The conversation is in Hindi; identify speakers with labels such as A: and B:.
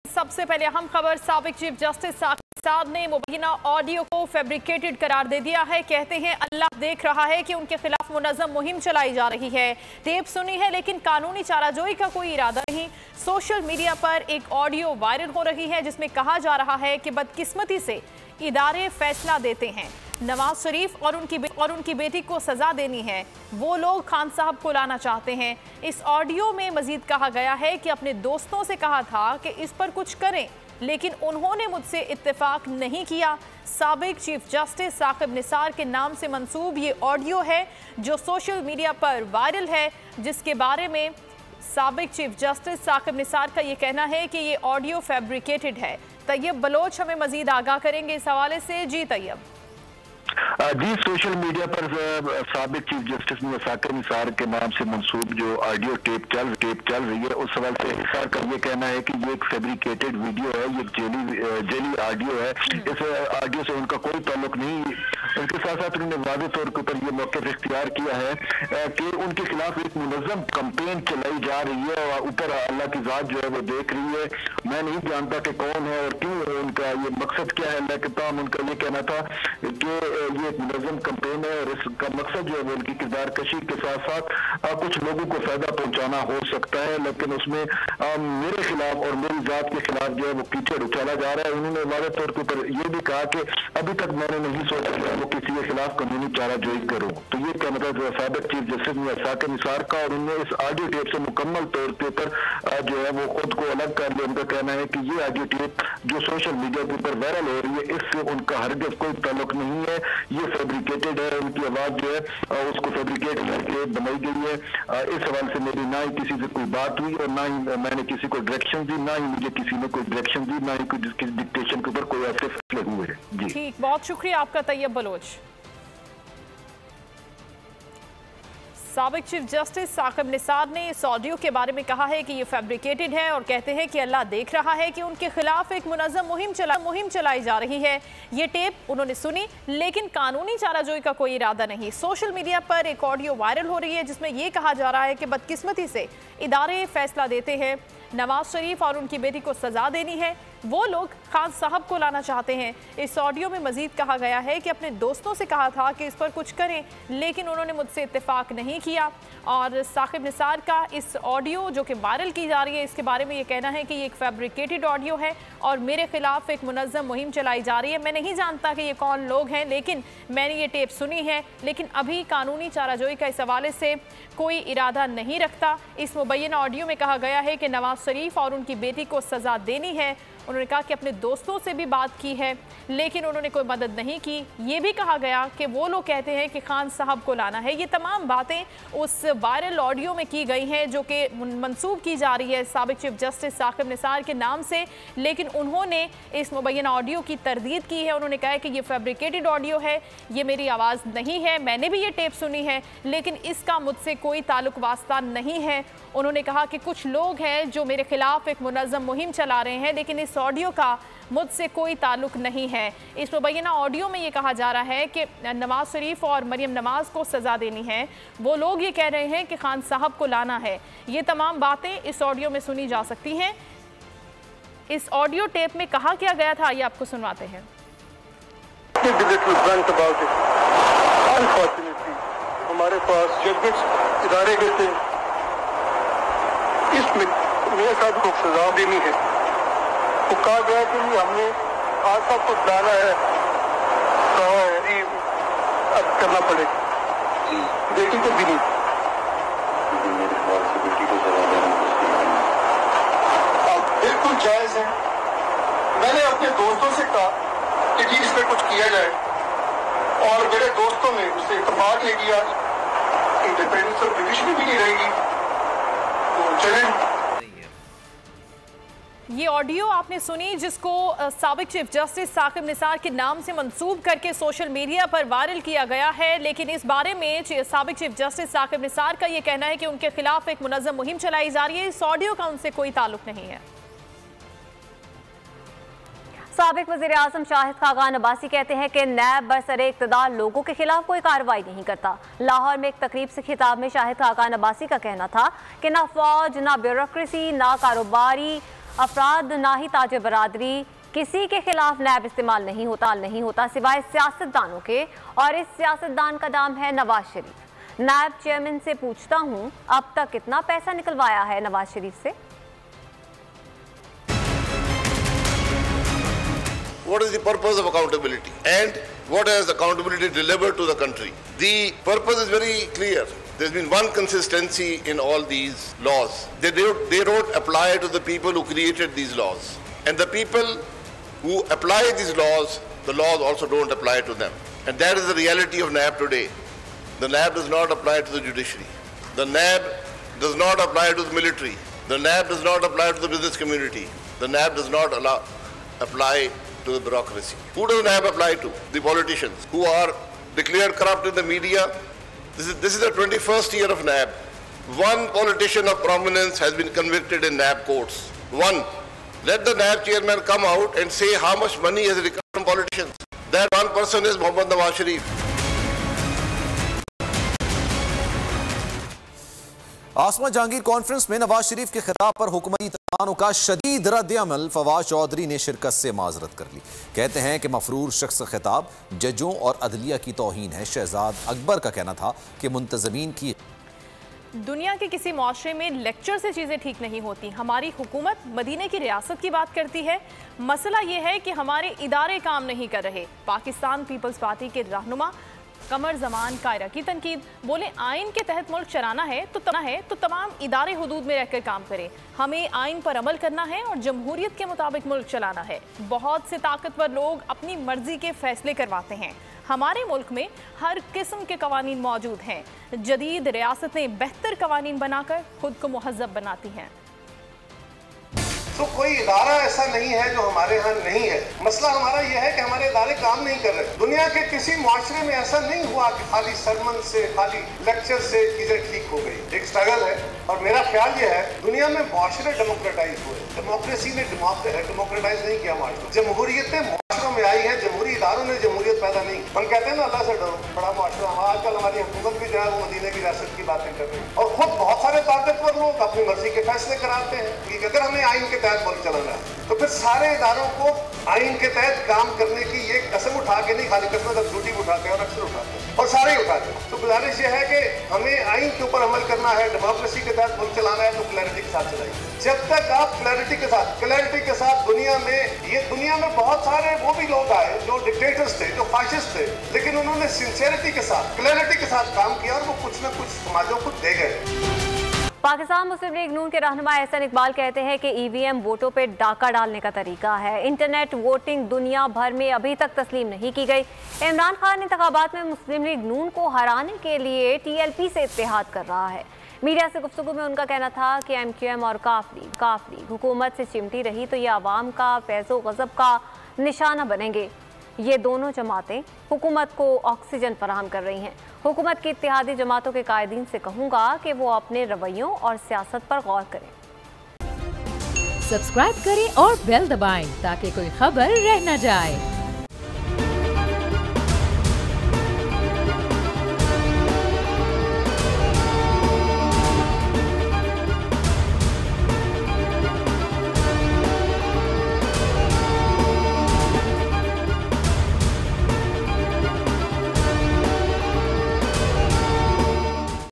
A: सबसे पहले अहम खबर, साबिक चीफ जस्टिस साकिब निसार ने मुबैना ऑडियो को फैब्रिकेटेड करार दे दिया है। कहते हैं अल्लाह देख रहा है कि उनके खिलाफ मुनज़्ज़म मुहिम चलाई जा रही है। टेप सुनी है लेकिन कानूनी चाराजोई का कोई इरादा नहीं। सोशल मीडिया पर एक ऑडियो वायरल हो रही है जिसमें कहा जा रहा है कि बदकिस्मती से इदारे फैसला देते हैं, नवाज शरीफ और उनकी बेटी को सजा देनी है, वो लोग खान साहब को लाना चाहते हैं। इस ऑडियो में मजीद कहा गया है कि अपने दोस्तों से कहा था कि इस पर कुछ करें, लेकिन उन्होंने मुझसे इत्तेफाक नहीं किया। साबिक चीफ जस्टिस साकिब निसार के नाम से मंसूब ये ऑडियो है जो सोशल मीडिया पर वायरल है, जिसके बारे में साबिक चीफ जस्टिस साकिब निसार का ये कहना है कि ये ऑडियो फैब्रिकेटेड है। तैयब बलोच हमें मजीद आगाह करेंगे इस हवाले से। जी तैयब।
B: जी, सोशल मीडिया पर साबिक चीफ जस्टिस साकिब निसार के नाम से मंसूब जो ऑडियो टेप चल रही है, उस सवाल से निसार का ये कहना है कि ये एक फैब्रिकेटेड वीडियो है, ये जेली ऑडियो है। इस ऑडियो से उनका कोई ताल्लुक नहीं। इसके साथ साथ उन्होंने वाज़ेह तौर के ऊपर ये मौक़िफ़ इख्तियार किया है कि उनके खिलाफ एक मुनज़्ज़म कंपेन चलाई जा रही है और ऊपर अल्लाह की ज़ात जो है वो देख रही है। मैं नहीं जानता कि कौन है और क्यों है, उनका ये मकसद क्या है, लेकिन तमाम उनका ये कहना था कि ये एक मुनज़्ज़म कंपेन है और इसका मकसद जो है वो उनकी किरदार कशी के साथ साथ कुछ लोगों को फायदा पहुंचाना हो सकता है, लेकिन उसमें मेरे खिलाफ और मेरी जात के खिलाफ जो है वो कीचड़ उछाला जा रहा है। उन्होंने वाज़ेह तौर के ऊपर ये भी कहा कि अभी तक मैंने नहीं सोचा कि वो किसी के खिलाफ कानूनी चाराजोई करूं। तो ये कहना था साबिक चीफ जस्टिस साकिब निसार का, और उन्होंने इस ऑडियो टेप से मुकम्मल तौर के ऊपर जो है वो खुद को अलग कर लिया। उनका कहना है कि ये ऑडियो टेप जो सोशल मीडिया के ऊपर वायरल हो रही है, इससे उनका हरगिज़ कोई ताल्लुक नहीं है, ये फैब्रिकेटेड है। उनकी आवाज जो है उसको फैब्रिकेट करके बनाई गई है। इस हवाले से मेरी ना ही किसी से कोई बात हुई और ना ही मैंने किसी को डायरेक्शन दी, ना ही मुझे किसी ने कोई डायरेक्शन दी, ना ही कोई किसी डिक्टेशन के ऊपर कोई ऐसे फैसले हुए हैं। जी
A: ठीक, बहुत शुक्रिया आपका तैयब बलोच। साबिक चीफ जस्टिस साकिब निसार ने इस ऑडियो के बारे में कहा है कि ये फैब्रिकेटेड है और कहते हैं कि अल्लाह देख रहा है कि उनके खिलाफ एक मुनज़्ज़म मुहिम चलाई जा रही है। ये टेप उन्होंने सुनी लेकिन कानूनी चाराजोई का कोई इरादा नहीं। सोशल मीडिया पर एक ऑडियो वायरल हो रही है जिसमें यह कहा जा रहा है कि बदकिस्मती से इदारे फैसला देते हैं, नवाज शरीफ और उनकी बेटी को सजा देनी है, वो लोग खान साहब को लाना चाहते हैं। इस ऑडियो में मजीद कहा गया है कि अपने दोस्तों से कहा था कि इस पर कुछ करें, लेकिन उन्होंने मुझसे इत्तेफाक नहीं किया। और साकिब निसार का इस ऑडियो जो कि वायरल की जा रही है, इसके बारे में ये कहना है कि ये एक फैब्रिकेटेड ऑडियो है और मेरे खिलाफ एक मुनज़्ज़म मुहिम चलाई जा रही है। मैं नहीं जानता कि ये कौन लोग हैं, लेकिन मैंने ये टेप सुनी है, लेकिन अभी कानूनी चाराजोई का इस हवाले से कोई इरादा नहीं रखता। इस मुबैना ऑडियो में कहा गया है कि नवाज शरीफ और उनकी बेटी को सजा देनी है। उन्होंने कहा कि अपने दोस्तों से भी बात की है लेकिन उन्होंने कोई मदद नहीं की। ये भी कहा गया कि वो लोग कहते हैं कि खान साहब को लाना है। ये तमाम बातें उस वायरल ऑडियो में की गई हैं जो कि मंसूब की जा रही है साबिक चीफ जस्टिस साकिब निसार के नाम से, लेकिन उन्होंने इस मुबैना ऑडियो की तरदीद की है। उन्होंने कहा है कि ये फैब्रिकेटेड ऑडियो है, ये मेरी आवाज़ नहीं है, मैंने भी ये टेप सुनी है लेकिन इसका मुझसे कोई ताल्लुक वास्ता नहीं है। उन्होंने कहा कि कुछ लोग हैं जो मेरे खिलाफ एक मुनज़्ज़म मुहिम चला रहे हैं, लेकिन इस ऑडियो का मुझसे कोई ताल्लुक नहीं है। इस मुबैना ऑडियो में ये कहा जा रहा है कि नवाज शरीफ और मरियम नवाज को सज़ा देनी है, वो लोग ये कह रहे हैं कि खान साहब को लाना है। ये तमाम बातें इस ऑडियो में सुनी जा सकती हैं। इस ऑडियो टेप में कहा क्या गया था, ये आपको सुनवाते हैं।
C: हमारे पास जजमेंट इदारे गए थे, इसमें मेरे साहब को सजा देनी है। तो कहा गया कि हमने आज साहब को बुलाना है, तो अब करना पड़ेगा। बेटी को भी नहीं, बिल्कुल जायज है। मैंने अपने दोस्तों से कहा कि जी इस पर कुछ किया जाए और मेरे दोस्तों ने उससे इत्तेफाक ले किया। इंडिपेंडेंस ऑफ ब्रिटिश भी नहीं रहेगी, तो चलें।
A: ये ऑडियो आपने सुनी जिसको साबिक चीफ जस्टिस साकिब निसार के नाम से मंसूब करके सोशल मीडिया पर वायरल किया गया है, लेकिन इस बारे में साबिक चीफ जस्टिस साकिब निसार का ये कहना है कि उनके खिलाफ एक मुनज़्ज़म मुहिम चलाई जा रही है। इस ऑडियो का उनसे कोई ताल्लुक नहीं है।
D: साबिक वज़ीर आज़म शाहिद खाकान अब्बासी कहते हैं कि नैब बरसरे इक़्तिदार लोगों के खिलाफ कोई कार्रवाई नहीं करता। लाहौर में एक तकरीब से खिताब में शाहिद खाकान अब्बासी का कहना था कि ना फौज, ना ब्यूरोक्रेसी, ना कारोबारी अफराद ना ही ताजे बरादरी किसी के खिलाफ नैब इस्तेमाल नहीं होता सिवाय सियासतदानों के, और इस सियासतदान का नाम है नवाज शरीफ। नैब चेयरमैन से पूछता हूं, अब तक कितना पैसा निकलवाया है नवाज शरीफ से?
E: What is the purpose of accountability and what has accountability delivered to the country? The purpose is very clear. There's been one consistency in all these laws. They don't apply to the people who created these laws. And the people who apply these laws, the laws also don't apply to them. And that is the reality of NAB today. The NAB does not apply to the judiciary. The NAB does not apply to the military. The NAB does not apply to the business community. The NAB does not apply to the bureaucracy. Who does NAB apply to? The politicians who are declared corrupt in the media. This is the 21st year of NAB. One politician of prominence has been convicted in NAB courts. One. Let the NAB chairman come out and say how much money has recovered from politicians. That one person is Mohammad Nawaz Sharif.
F: Asma Jahangir conference में नवाज शरीफ के खिताब पर हुकूमती तर्जुमानों का शदीद रद्द-ए-अमल। फवाद चौधरी ने शिरकत से माजरत कर ली। कहते हैं कि मफरूर शख्स खिताब जजों और अदलिया की तौहीन है। शहजाद अकबर का कहना था कि मुंतजमीन की
A: दुनिया के किसी माशरे में लेक्चर से चीज़ें ठीक नहीं होती। हमारी हुकूमत मदीने की रियासत की बात करती है। मसला ये है कि हमारे इदारे काम नहीं कर रहे। पाकिस्तान पीपल्स पार्टी के रहनुमा कमर जमान कायरा की तनकीद, बोले आइन के तहत मुल्क चलाना है तो तमाम इदारे हुदूद में रहकर काम करें। हमें आइन पर अमल करना है और जमहूरियत के मुताबिक मुल्क चलाना है। बहुत से ताकतवर लोग अपनी मर्जी के फैसले करवाते हैं। हमारे मुल्क में हर किस्म के कवानीन मौजूद हैं। जदीद रियासतें बेहतर कवानीन बनाकर खुद को मुहज़्ज़ब बनाती हैं।
C: तो कोई इदारा ऐसा नहीं है जो हमारे यहाँ नहीं है। मसला हमारा यह है कि हमारे इदारे काम नहीं कर रहे। दुनिया के किसी मुआशरे में ऐसा नहीं हुआ कि खाली सरमन से, खाली लेक्चर से चीजें ठीक हो गई। एक स्ट्रगल है और मेरा ख्याल यह है दुनिया में मुआशरे डेमोक्रेटाइज हुए। डेमोक्रेसी ने डेमोक्रेटाइज नहीं किया मुआशरा। जमहूरियतें मुआशरों में आई है, जमहूरी इदारों ने जमहूरियत पैदा नहीं। हम कहते हैं ना अल्लाह से डरो, बड़ा मुआशरा। आजकल हमारी हुकूमत भी जो है वो मदीने की रियासत की बातें कर रही है और खुद बहुत सारे ताकतवर लोग अपनी मर्जी के फैसले कराते हैं कि अगर हमें आइन के मुल्क चलाना है तो फिर सारे इदारों को आइन के तहत काम करने की ये कसम उठा के नहीं, खाली कसम तक ड्यूटी उठाते हैं और अक्सर उठाते हैं और सारे ही उठाते हैं। तो गुजारिश ये है कि हमें आइन के ऊपर अमल करना है, डेमोक्रेसी के तहत मुल्क चलाना है तो क्लैरिटी के साथ चलाइए। जब तक आप क्लैरिटी के साथ दुनिया में बहुत सारे वो भी लोग आए जो डिक्टेटर्स थे, जो फाशिस्ट थे, लेकिन उन्होंने सिंसियरिटी के साथ, क्लैरिटी के साथ काम किया और वो कुछ ना कुछ समाजों को दे गए।
D: पाकिस्तान मुस्लिम लीग नून के रहनुमा एहसन इकबाल कहते हैं कि ईवीएम वोटों पर डाका डालने का तरीका है। इंटरनेट वोटिंग दुनिया भर में अभी तक तस्लीम नहीं की गई। इमरान खान इंतखाबात में मुस्लिम लीग नून को हराने के लिए टीएलपी से इत्तेहाद कर रहा है। मीडिया से गुफ्तगू में उनका कहना था कि एमक्यूएम और काफ लीग हुकूमत से चिमटी रही तो ये आवाम का फैज़ो गज़ब का निशाना बनेंगे। ये दोनों जमातें हुकूमत को ऑक्सीजन फराहम कर रही हैं। हुकूमत की इत्तेहादी जमातों के कायदीन से कहूँगा कि वो अपने रवैयों और सियासत पर गौर करें।
G: सब्सक्राइब करें और बेल दबाएं ताकि कोई खबर रह न जाए।